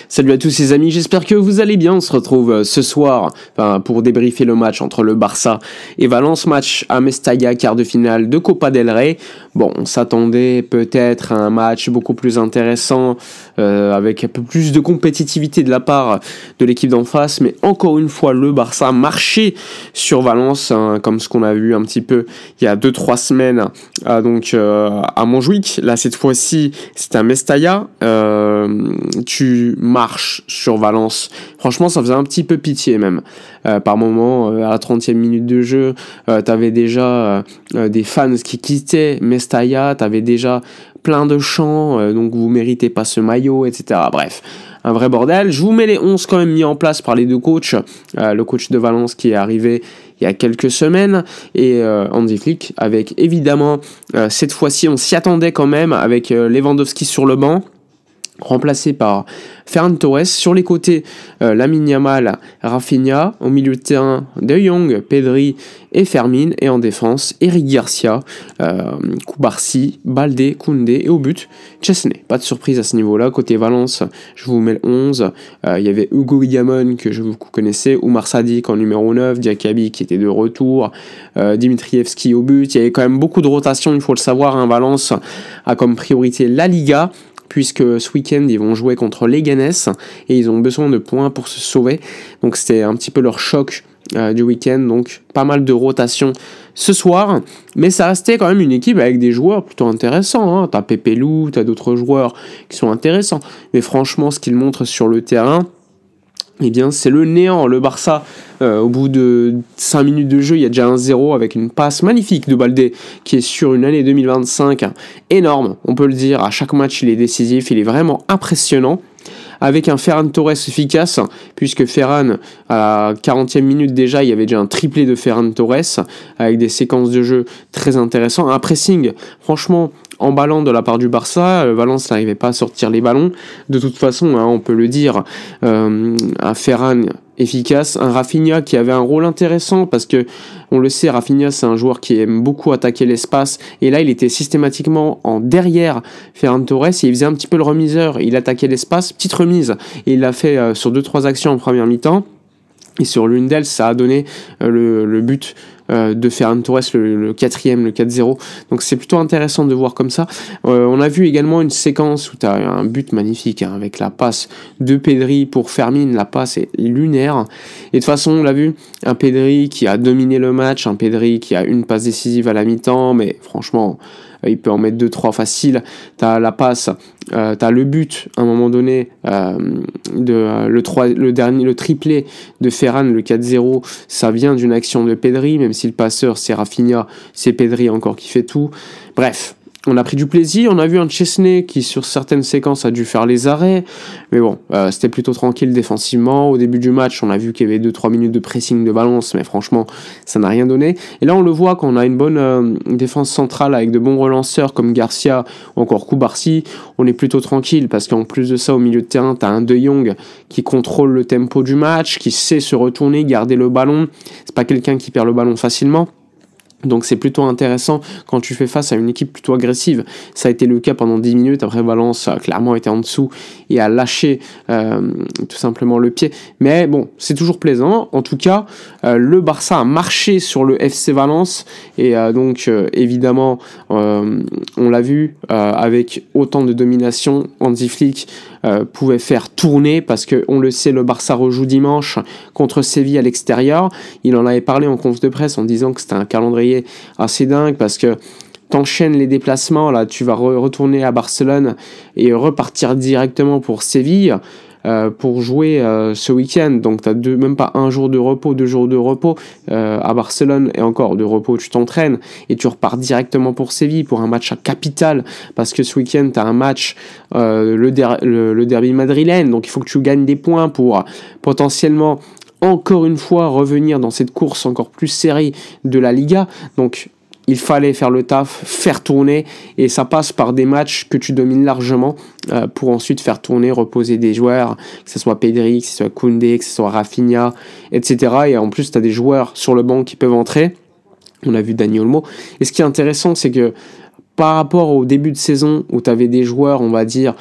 Salut à tous les amis, j'espère que vous allez bien. On se retrouve ce soir pour débriefer le match entre le Barça et Valence, match à Mestalla, quart de finale de Copa del Rey. Bon, on s'attendait peut-être à un match beaucoup plus intéressant, avec un peu plus de compétitivité de la part de l'équipe d'en face, mais encore une fois, le Barça a marché sur Valence, comme ce qu'on a vu un petit peu il y a 2-3 semaines à Montjuïc. Là, cette fois-ci, c'est à Mestalla. Tu marches sur Valence. Franchement, ça faisait un petit peu pitié même. Par moment, à la 30e minute de jeu, t'avais déjà des fans qui quittaient Mestalla, t'avais déjà plein de chants, donc vous méritez pas ce maillot, etc. Bref, un vrai bordel. Je vous mets les 11 quand même mis en place par les deux coachs. Le coach de Valence qui est arrivé il y a quelques semaines et Hansi Flick avec évidemment, cette fois-ci on s'y attendait quand même, avec Lewandowski sur le banc, remplacé par Ferran Torres. Sur les côtés, Lamine Yamal, Rafinha. Au milieu de terrain, De Jong, Pedri et Fermin. Et en défense, Eric Garcia, Koubarsi, Baldé, Koundé. Et au but, Chesney. Pas de surprise à ce niveau-là. Côté Valence, je vous mets le 11. Il y avait Hugo Guillamon, que vous connaissez, Oumar Sadiq en numéro 9, Diakabi qui était de retour, Dimitrievski au but. Il y avait quand même beaucoup de rotation, il faut le savoir. Valence a comme priorité la Liga, puisque ce week-end, ils vont jouer contre Leganés et ils ont besoin de points pour se sauver. Donc c'était un petit peu leur choc du week-end, donc pas mal de rotation ce soir, mais ça restait quand même une équipe avec des joueurs plutôt intéressants. T'as Pepe Lou, t'as d'autres joueurs qui sont intéressants, mais franchement, ce qu'ils montrent sur le terrain, eh bien, c'est le néant. Le Barça, au bout de 5 minutes de jeu, il y a déjà 1-0 avec une passe magnifique de Baldé qui est sur une année 2025 énorme. On peut le dire, à chaque match, il est décisif, il est vraiment impressionnant. Avec un Ferran Torres efficace, puisque Ferran, à la 40e minute déjà, il y avait déjà un triplé de Ferran Torres, avec des séquences de jeu très intéressantes. Un pressing, franchement, emballant de la part du Barça. Valence n'arrivait pas à sortir les ballons. De toute façon, on peut le dire, un Ferran efficace, un Rafinha qui avait un rôle intéressant, parce que on le sait, Rafinha c'est un joueur qui aime beaucoup attaquer l'espace, et là il était systématiquement en derrière Ferran Torres et il faisait un petit peu le remiseur, il attaquait l'espace, petite remise, et il l'a fait sur 2-3 actions en première mi-temps, et sur l'une d'elles ça a donné le but de Ferran Torres, le 4e, le 4-0. Donc c'est plutôt intéressant de voir comme ça. On a vu également une séquence où tu as un but magnifique, avec la passe de Pedri pour Fermin. La passe est lunaire. Et de toute façon, on l'a vu, un Pedri qui a dominé le match, un Pedri qui a une passe décisive à la mi-temps, mais franchement, il peut en mettre 2-3 faciles. T'as la passe, t'as le but à un moment donné, le triplé de Ferran, le 4-0, ça vient d'une action de Pedri, même si le passeur c'est Rafinha, c'est Pedri encore qui fait tout. Bref, on a pris du plaisir. On a vu un Chesney qui sur certaines séquences a dû faire les arrêts, mais bon, c'était plutôt tranquille défensivement. Au début du match, on a vu qu'il y avait 2-3 minutes de pressing de Valence, mais franchement ça n'a rien donné. Et là on le voit, quand on a une bonne défense centrale avec de bons relanceurs comme Garcia ou encore Koubarsi, on est plutôt tranquille, parce qu'en plus de ça, au milieu de terrain, t'as un De Jong qui contrôle le tempo du match, qui sait se retourner, garder le ballon. C'est pas quelqu'un qui perd le ballon facilement. Donc c'est plutôt intéressant quand tu fais face à une équipe plutôt agressive. Ça a été le cas pendant 10 minutes. Après, Valence a clairement été en dessous et a lâché tout simplement le pied. Mais bon, c'est toujours plaisant. En tout cas, le Barça a marché sur le FC Valence. Et donc évidemment, on l'a vu, avec autant de domination, Hansi Flick pouvait faire tourner, parce que on le sait, le Barça rejoue dimanche contre Séville à l'extérieur. Il en avait parlé en conf de presse en disant que c'était un calendrier assez dingue, parce que t'enchaînes les déplacements, là tu vas retourner à Barcelone et repartir directement pour Séville pour jouer ce week-end. Donc t'as même pas un jour de repos, 2 jours de repos à Barcelone, et encore de repos, tu t'entraînes et tu repars directement pour Séville pour un match capital, parce que ce week-end t'as un match, le derby madrilène, donc il faut que tu gagnes des points pour potentiellement encore une fois revenir dans cette course encore plus serrée de la Liga. Donc il fallait faire le taf, faire tourner, et ça passe par des matchs que tu domines largement pour ensuite faire tourner, reposer des joueurs, que ce soit Pedri, que ce soit Koundé, que ce soit Rafinha, etc. Et en plus, tu as des joueurs sur le banc qui peuvent entrer. On a vu Dani Olmo. Et ce qui est intéressant, c'est que par rapport au début de saison où tu avais des joueurs, on va dire,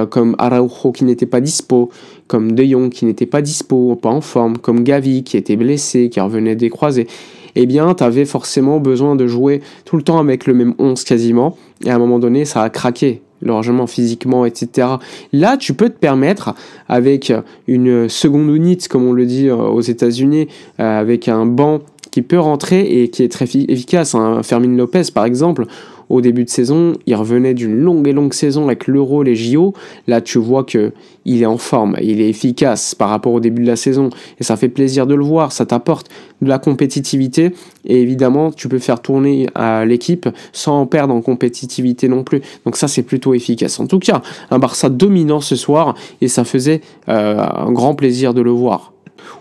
comme Araujo qui n'était pas dispo, comme De Jong qui n'était pas dispo, pas en forme, comme Gavi qui était blessé, qui revenait des croisés, eh bien, tu avais forcément besoin de jouer tout le temps avec le même 11 quasiment, et à un moment donné, ça a craqué, largement physiquement, etc. Là, tu peux te permettre, avec une seconde unit, comme on le dit aux États-Unis, avec un banc qui peut rentrer et qui est très efficace. Hein. Fermin Lopez, par exemple, au début de saison, il revenait d'une longue saison avec l'Euro, les JO. Là, tu vois que il est en forme, il est efficace par rapport au début de la saison. Et ça fait plaisir de le voir, ça t'apporte de la compétitivité. Et évidemment, tu peux faire tourner l'équipe sans en perdre en compétitivité non plus. Donc ça, c'est plutôt efficace. En tout cas, un Barça dominant ce soir et ça faisait un grand plaisir de le voir.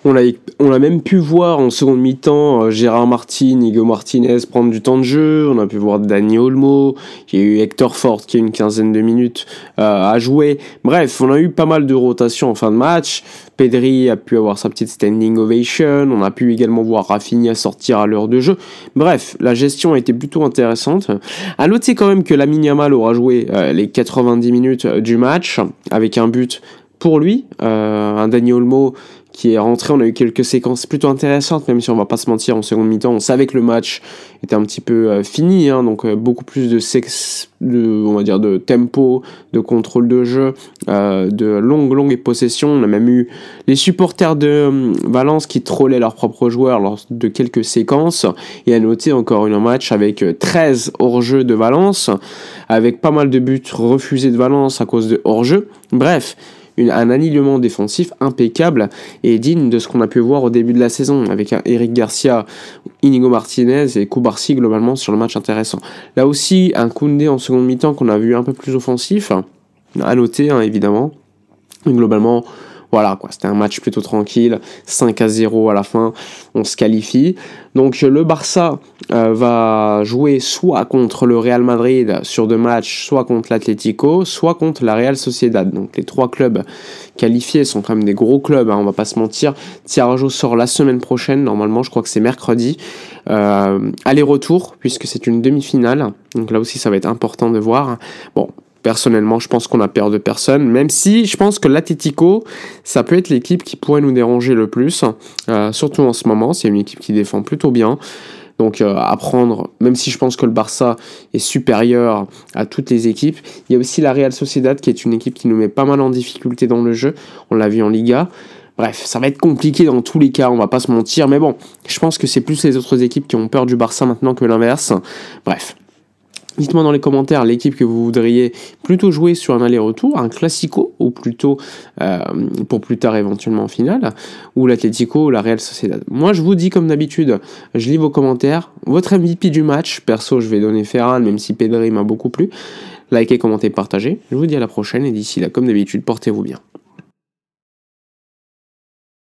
On a même pu voir en seconde mi-temps Gérard Martin, Igo Martinez prendre du temps de jeu. On a pu voir Dani Olmo, il y a eu Hector Ford qui a une quinzaine de minutes à jouer. Bref, on a eu pas mal de rotations en fin de match. Pedri a pu avoir sa petite standing ovation. On a pu également voir Rafinha sortir à l'heure de jeu. Bref, la gestion a été plutôt intéressante. À noter quand même que Lamine Yamal aura joué les 90 minutes du match avec un but pour lui, un Dani Olmo qui est rentré. On a eu quelques séquences plutôt intéressantes, même si on va pas se mentir, en seconde mi-temps, on savait que le match était un petit peu fini, hein, donc beaucoup plus on va dire de tempo, de contrôle de jeu, de longue possession. On a même eu les supporters de Valence qui trollaient leurs propres joueurs lors de quelques séquences, et à noter encore un match avec 13 hors-jeu de Valence, avec pas mal de buts refusés de Valence à cause de hors-jeu. Bref, un alignement défensif impeccable et digne de ce qu'on a pu voir au début de la saison, avec un Eric Garcia, Inigo Martinez et Koubarsi globalement sur le match intéressant. Là aussi, un Koundé en seconde mi-temps qu'on a vu un peu plus offensif, à noter hein, évidemment. Globalement, voilà quoi, c'était un match plutôt tranquille, 5-0 à la fin, on se qualifie. Donc le Barça va jouer soit contre le Real Madrid sur 2 matchs, soit contre l'Atlético, soit contre la Real Sociedad. Donc les 3 clubs qualifiés sont quand même des gros clubs, hein, on va pas se mentir. Tirage au sort la semaine prochaine, normalement je crois que c'est mercredi. Aller-retour, puisque c'est une demi-finale, donc là aussi ça va être important de voir. Bon, personnellement, je pense qu'on a peur de personne, même si je pense que l'Atlético, ça peut être l'équipe qui pourrait nous déranger le plus, surtout en ce moment. C'est une équipe qui défend plutôt bien. Donc à prendre, même si je pense que le Barça est supérieur à toutes les équipes, il y a aussi la Real Sociedad qui est une équipe qui nous met pas mal en difficulté dans le jeu. On l'a vu en Liga. Bref, ça va être compliqué dans tous les cas, on va pas se mentir. Mais bon, je pense que c'est plus les autres équipes qui ont peur du Barça maintenant que l'inverse. Bref. Dites-moi dans les commentaires l'équipe que vous voudriez plutôt jouer sur un aller-retour, un Classico, ou plutôt pour plus tard éventuellement en finale, ou l'Atlético ou la Real Sociedad. Moi je vous dis comme d'habitude, je lis vos commentaires, votre MVP du match, perso je vais donner Ferran, même si Pedri m'a beaucoup plu. Likez, commentez, partagez. Je vous dis à la prochaine et d'ici là comme d'habitude, portez-vous bien.